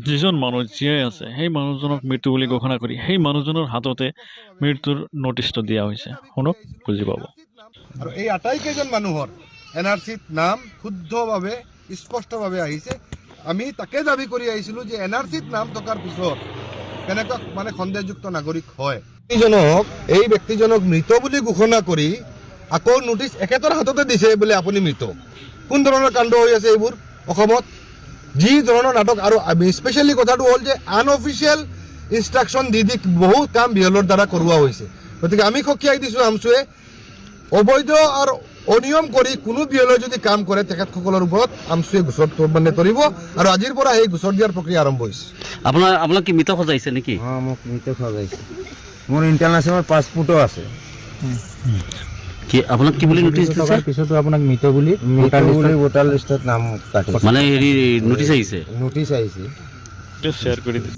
যিজন মানুহ জীয়াই আছে সেই মানুহজনক মৃত্যু বুলি ঘোষণা কৰি সেই মানুহজনৰ হাততে মৃত্যুৰ নটিচটো দিয়া হৈছে। শুনক, বুজি পাব। আৰু এই আটাইকেইজন মানুহৰ NRCত নাম শুদ্ধভাৱে স্পষ্টভাৱে আহিছে। আমি তাকে দাবী কৰি আহিছিলোঁ যে NRCত নাম থকাৰ পিছত কেনেকুৱা মানে সন্দেহযুক্ত নাগৰিক হয়। এই ব্যক্তিজনক মৃত বুলি ঘোষণা কৰি আকৌ নোটিছ একেটাৰ হাততে দিছে বোলে আপুনি মৃত। কোন ধৰণৰ কাণ্ড হৈ আছে এইবোৰ অসমত? যি ধৰণৰ নাটক, আৰু স্পেচিয়েলি কথাটো হ'ল যে আনঅফিচিয়েল ইনষ্ট্ৰাকশ্যন দি বহুত কাম বিহলৰ দ্বাৰা কৰোৱা হৈছে। গতিকে আমি সকীয়াই দিছোঁ আমচুৱে অবৈধ আৰু অনিয়ম কৰি কোনো বিহলৈ যদি কাম কৰে তেখেতসকলৰ ওপৰত আমচুৱে গোচৰ তৰিব, আৰু আজিৰ পৰা এই গোচৰ দিয়াৰ প্ৰক্ৰিয়া আৰম্ভ হৈছে। আপোনাক কি মৃত সজাইছে নেকি? মোক মৃত সজাইছে। মোৰ ইণ্টাৰনেশ্যনেল পাছপোৰ্টো আছে। কি আপোনাক কি বুলি নোটিছ দিছে? পিছতো আপোনাক মৃত বুলি ভোটাৰ লিষ্টত নাম কাটিছে। মানে হেৰি নোটিছ আহিছে? নোটিছ আহিছে। শ্বেয়াৰ কৰি দিব।